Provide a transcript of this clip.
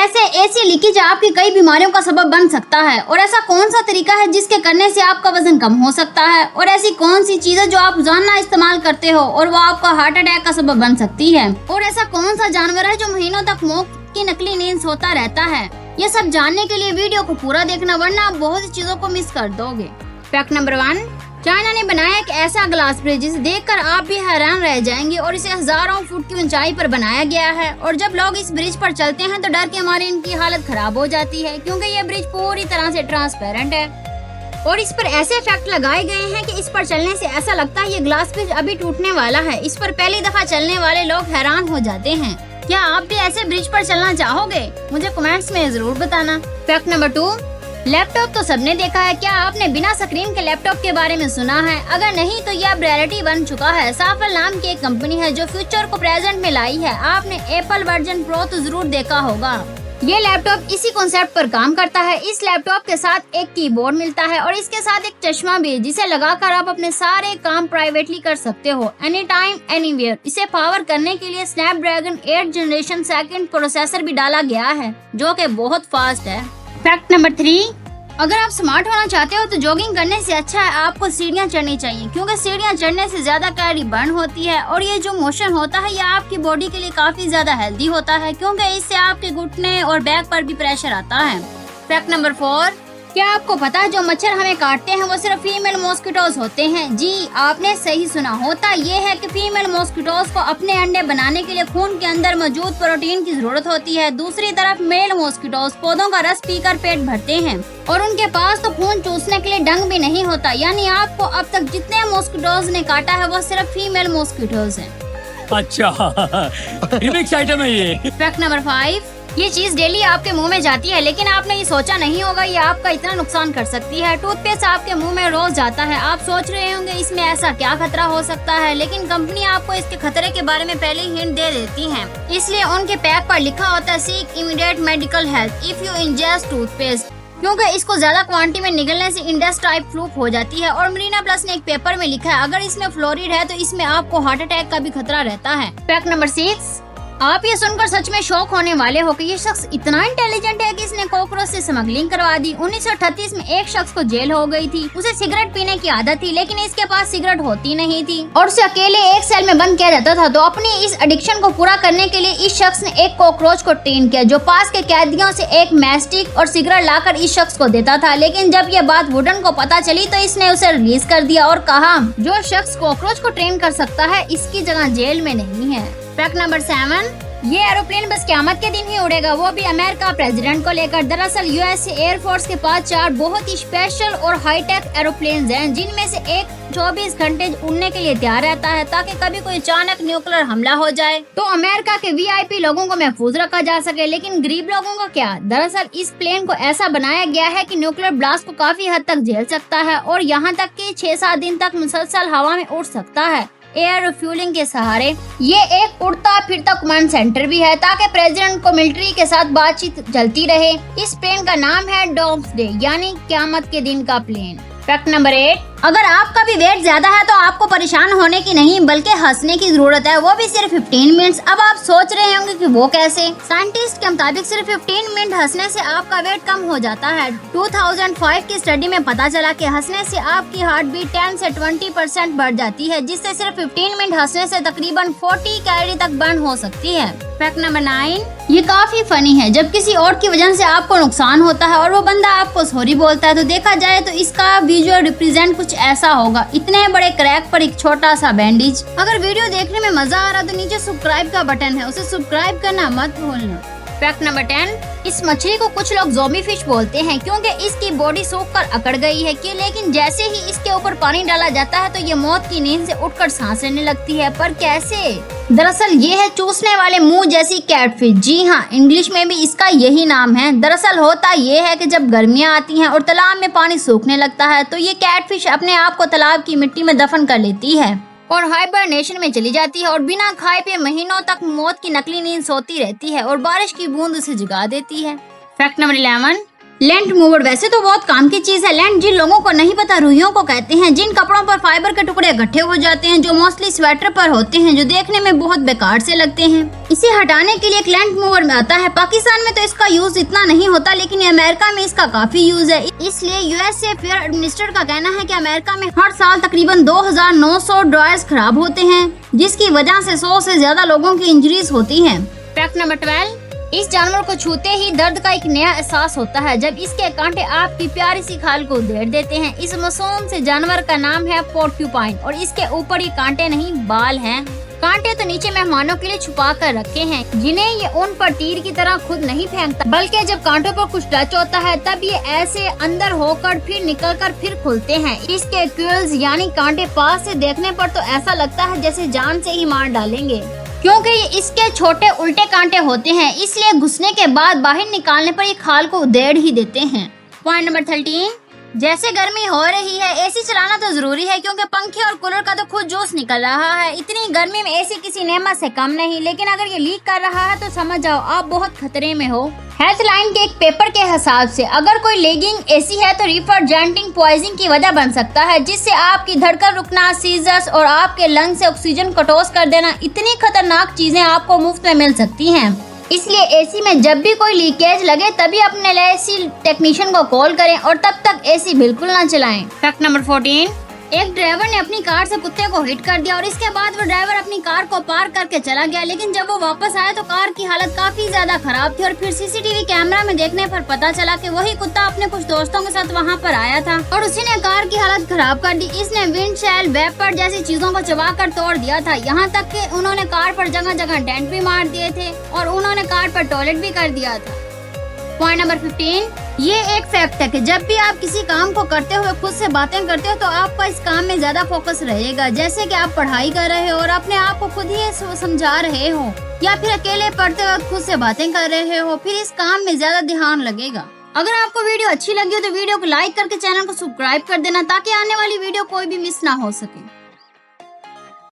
ऐसे AC leakage आपकी कई बीमारियों का सबब बन सकता है। और ऐसा कौन सा तरीका है जिसके करने से आपका वजन कम हो सकता है? और ऐसी कौन सी चीजें जो आप रोजाना इस्तेमाल करते हो और वो आपका हार्ट अटैक का सबब बन सकती है? और ऐसा कौन सा जानवर है जो महीनों तक मौत की नकली नींद सोता रहता है? ये सब जानने के लिए वीडियो को पूरा देखना, वरना आप बहुत सी चीजों को मिस कर दोगे। फैक्ट नंबर 1, चाइना ने बनाया एक ऐसा ग्लास ब्रिज जिसे देखकर आप भी हैरान रह जाएंगे और इसे हजारों फुट की ऊंचाई पर बनाया गया है। और जब लोग इस ब्रिज पर चलते हैं तो डर के मारे इनकी हालत खराब हो जाती है, क्योंकि ये ब्रिज पूरी तरह से ट्रांसपेरेंट है और इस पर ऐसे इफेक्ट लगाए गए हैं कि इस पर चलने से ऐसा लगता है ये ग्लास ब्रिज अभी टूटने वाला है। इस पर पहली दफा चलने वाले लोग हैरान हो जाते हैं। क्या आप भी ऐसे ब्रिज पर चलना चाहोगे? मुझे कमेंट्स में जरूर बताना। फैक्ट नंबर 2, लैपटॉप तो सबने देखा है। क्या आपने बिना स्क्रीन के लैपटॉप के बारे में सुना है? अगर नहीं तो यह अब रियलिटी बन चुका है। साफल नाम की एक कंपनी है जो फ्यूचर को प्रेजेंट में लाई है। आपने एप्पल वर्जन प्रो तो जरूर देखा होगा। ये लैपटॉप इसी कॉन्सेप्ट पर काम करता है। इस लैपटॉप के साथ एक कीबोर्ड मिलता है और इसके साथ एक चश्मा भी, जिसे लगाकर आप अपने सारे काम प्राइवेटली कर सकते हो, एनी टाइम एनीवेयर। इसे पावर करने के लिए स्नैपड्रैगन 8 जनरेशन 2 प्रोसेसर भी डाला गया है, जो कि बहुत फास्ट है। फैक्ट नंबर 3, अगर आप स्मार्ट होना चाहते हो तो जॉगिंग करने से अच्छा है आपको सीढ़ियाँ चढ़नी चाहिए, क्योंकि सीढ़ियाँ चढ़ने से ज्यादा कैलोरी बर्न होती है और ये जो मोशन होता है यह आपकी बॉडी के लिए काफी ज्यादा हेल्दी होता है, क्योंकि इससे आपके घुटने और बैक पर भी प्रेशर आता है। फैक्ट नंबर 4, क्या आपको पता है जो मच्छर हमें काटते हैं वो सिर्फ फीमेल मॉस्किटोज होते हैं? जी, आपने सही सुना। होता ये है कि फीमेल मॉस्किटोज को अपने अंडे बनाने के लिए खून के अंदर मौजूद प्रोटीन की जरूरत होती है। दूसरी तरफ मेल मॉस्किटोज पौधों का रस पीकर पेट भरते हैं और उनके पास तो खून चूसने के लिए डंग भी नहीं होता। यानी आपको अब तक जितने मॉस्किटोज ने काटा है वो सिर्फ फीमेल मॉस्किटोज हैं। अच्छा, रिमिक्स आइटम है ये। फैक्ट नंबर 5, ये चीज डेली आपके मुंह में जाती है, लेकिन आपने ये सोचा नहीं होगा ये आपका इतना नुकसान कर सकती है। टूथपेस्ट आपके मुंह में रोज जाता है। आप सोच रहे होंगे इसमें ऐसा क्या खतरा हो सकता है, लेकिन कंपनी आपको इसके खतरे के बारे में पहले ही हिंट दे देती है। इसलिए उनके पैक पर लिखा होता है seek immediate medical help if you ingest toothpaste, क्योंकि इसको ज्यादा क्वांटिटी में निगलने से इंडस टाइप फ्लू हो जाती है। और मरीना प्लस ने एक पेपर में लिखा है अगर इसमें फ्लोरिड है तो इसमें आपको हार्ट अटैक का भी खतरा रहता है। फैक्ट नंबर 6, आप ये सुनकर सच में शॉक होने वाले हो कि ये शख्स इतना इंटेलिजेंट है कि इसने कॉकरोच से स्मगलिंग करवा दी। 1938 में एक शख्स को जेल हो गई थी। उसे सिगरेट पीने की आदत थी, लेकिन इसके पास सिगरेट होती नहीं थी और उसे अकेले एक सेल में बंद किया जाता था। तो अपनी इस एडिक्शन को पूरा करने के लिए इस शख्स ने एक कॉकरोच को ट्रेन किया, जो पास के कैदियों से एक मैस्टिक और सिगरेट लाकर इस शख्स को देता था। लेकिन जब ये बात वुडन को पता चली तो इसने उसे रिलीज कर दिया और कहा जो शख्स कॉकरोच को ट्रेन कर सकता है इसकी जगह जेल में नहीं है। फैक्ट नंबर 7, ये एरोप्लेन बस क़यामत के दिन ही उड़ेगा, वो भी अमेरिका प्रेसिडेंट को लेकर। दरअसल यूएस एयरफोर्स के पास 4 बहुत ही स्पेशल और हाईटेक एरोप्लेन हैं, जिनमें से एक 24 घंटे उड़ने के लिए तैयार रहता है, ताकि कभी कोई अचानक न्यूक्लियर हमला हो जाए तो अमेरिका के वीआईपी लोगों को महफूज रखा जा सके। लेकिन गरीब लोगों का क्या? दरअसल इस प्लेन को ऐसा बनाया गया है कि न्यूक्लियर ब्लास्ट को काफी हद तक झेल सकता है और यहाँ तक कि 6-7 दिन तक मुसलसल हवा में उड़ सकता है एयर रिफ्यूलिंग के सहारे। ये एक उड़ता फिरता कमांड सेंटर भी है, ताकि प्रेसिडेंट को मिलिट्री के साथ बातचीत चलती रहे। इस प्लेन का नाम है डॉम्सडे, यानी क़यामत के दिन का प्लेन। फैक्ट नंबर 8, अगर आपका भी वेट ज्यादा है तो आपको परेशान होने की नहीं बल्कि हंसने की जरूरत है, वो भी सिर्फ 15 मिनट्स। अब आप सोच रहे होंगे कि वो कैसे? साइंटिस्ट के मुताबिक सिर्फ 15 मिनट हंसने से आपका वेट कम हो जाता है। 2005 की स्टडी में पता चला कि हंसने से आपकी हार्ट बीट 10 से 20% बढ़ जाती है, जिससे सिर्फ 15 मिनट हंसने से तकरीबन 40 कैलोरी तक बर्न हो सकती है। फैक्ट नंबर 9, ये काफी फनी है। जब किसी और की वजह से आपको नुकसान होता है और वो बंदा आपको सॉरी बोलता है तो देखा जाए तो इसका विजुअल रिप्रेजेंट कुछ ऐसा होगा, इतने बड़े क्रैक पर एक छोटा सा बैंडेज। अगर वीडियो देखने में मजा आ रहा तो नीचे सब्सक्राइब का बटन है, उसे सब्सक्राइब करना मत भूलना। फैक्ट नंबर 10, इस मछली को कुछ लोग ज़ोंबी फिश बोलते हैं, क्योंकि इसकी बॉडी सूख कर अकड़ गई है कि लेकिन जैसे ही इसके ऊपर पानी डाला जाता है तो ये मौत की नींद से उठकर सांस लेने लगती है। पर कैसे? दरअसल ये है चूसने वाले मुंह जैसी कैटफिश। जी हाँ, इंग्लिश में भी इसका यही नाम है। दरअसल होता ये है कि जब गर्मियाँ आती हैं और तालाब में पानी सूखने लगता है तो ये कैटफिश अपने आप को तालाब की मिट्टी में दफन कर लेती है और हाइबरनेशन में चली जाती है और बिना खाए पिए महीनों तक मौत की नकली नींद सोती रहती है और बारिश की बूंद उसे जगा देती है। फैक्ट नंबर 11, लेंट मूवर वैसे तो बहुत काम की चीज है। लेंट जिन लोगों को नहीं पता रुइयों को कहते हैं, जिन कपड़ों पर फाइबर के टुकड़े इकट्ठे हो जाते हैं, जो मोस्टली स्वेटर पर होते हैं, जो देखने में बहुत बेकार से लगते हैं। इसे हटाने के लिए एक लेंट मूवर में आता है। पाकिस्तान में तो इसका यूज इतना नहीं होता, लेकिन अमेरिका में इसका काफी यूज है। इसलिए यूएसए फेयर एडमिनिस्ट्रेटर का कहना है कि अमेरिका में हर साल तकरीबन 2900 ड्रायर्स खराब होते हैं, जिसकी वजह से 100 से ज्यादा लोगों की इंजरीज होती है। फैक्ट नंबर 12, इस जानवर को छूते ही दर्द का एक नया एहसास होता है जब इसके कांटे आपकी प्यारी सी खाल को उधेड़ देते हैं। इस मासूम से जानवर का नाम है पोर्क्यूपाइन और इसके ऊपर ये कांटे नहीं बाल हैं। कांटे तो नीचे मेहमानों के लिए छुपा कर रखे हैं, जिन्हें ये उन पर तीर की तरह खुद नहीं फेंकता, बल्कि जब कांटों पर कुछ टच होता है तब ये ऐसे अंदर होकर फिर निकलकर फिर खुलते हैं। इसके क्यूल्स यानी कांटे पास से देखने पर तो ऐसा लगता है जैसे जान से ही मार डालेंगे, क्योंकि ये इसके छोटे उल्टे कांटे होते हैं, इसलिए घुसने के बाद बाहर निकालने पर ये खाल को उधेड़ ही देते हैं। पॉइंट नंबर 13, जैसे गर्मी हो रही है एसी चलाना तो जरूरी है, क्योंकि पंखे और कूलर का तो खुद जोश निकल रहा है। इतनी गर्मी में एसी किसी नेमत से कम नहीं, लेकिन अगर ये लीक कर रहा है तो समझ जाओ आप बहुत खतरे में हो। हेल्थलाइन के एक पेपर के हिसाब से अगर कोई लेगिंग एसी है तो रिफ्रिजरेंटिंग पॉइजनिंग की वजह बन सकता है, जिससे आपकी धड़कन रुकना, सीजर्स और आपके लंग से ऑक्सीजन कटोस कर देना, इतनी खतरनाक चीजें आपको मुफ्त में मिल सकती हैं। इसलिए एसी में जब भी कोई लीकेज लगे तभी अपने एसी टेक्नीशियन को कॉल करें और तब तक एसी बिल्कुल ना चलाएं। फैक्ट नंबर 14, एक ड्राइवर ने अपनी कार से कुत्ते को हिट कर दिया और इसके बाद वो ड्राइवर अपनी कार को पार्क करके चला गया, लेकिन जब वो वापस आया तो कार की हालत काफी ज्यादा खराब थी और फिर सीसीटीवी कैमरा में देखने पर पता चला कि वही कुत्ता अपने कुछ दोस्तों के साथ वहां पर आया था और उसी ने कार की हालत खराब कर दी। इसने विंडशील्ड, वेपर जैसी चीजों को चबाकर तोड़ दिया था, यहाँ तक कि उन्होंने कार पर जगह जगह डेंट भी मार दिए थे और उन्होंने कार पर टॉयलेट भी कर दिया था। पॉइंट नंबर 15, ये एक फैक्ट है कि जब भी आप किसी काम को करते हुए खुद से बातें करते हो तो आपका इस काम में ज्यादा फोकस रहेगा। जैसे कि आप पढ़ाई कर रहे हो और अपने आप को खुद ही समझा रहे हो, या फिर अकेले पढ़ते वक्त खुद से बातें कर रहे हो, फिर इस काम में ज्यादा ध्यान लगेगा। अगर आपको वीडियो अच्छी लगी हो तो वीडियो को लाइक करके चैनल को सब्सक्राइब कर देना, ताकि आने वाली वीडियो कोई भी मिस ना हो सके।